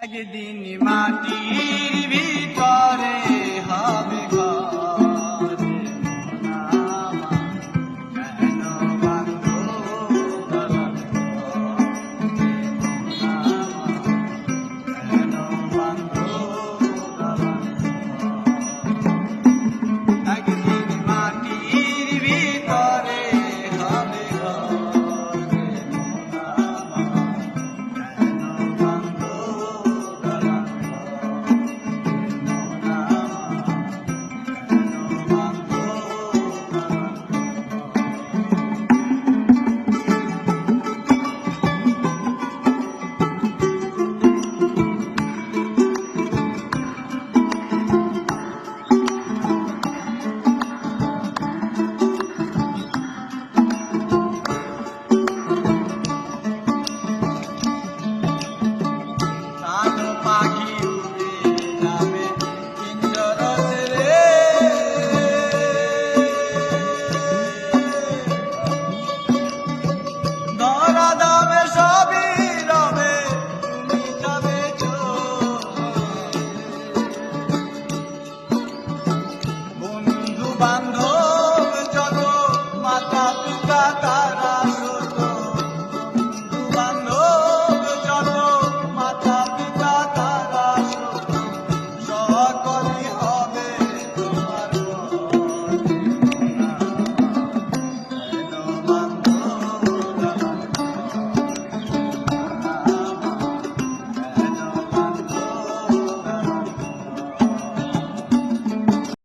একদিন মাটির ভিতরে হবে ঘর, কেন বাঁধ দালান ঘর, কেন বাঁধ দালান ঘর। একদিন মাটির ভিতরে হবে ঘর, কেন বাঁধ দালান কালো পাখি উড়ে যাবে পিঞ্জর ছেড়ে, ধরা দামে সবই রবে, তুমি যাবে চলে। বন্ধু বান্ধব যত, মাতা পিতা তার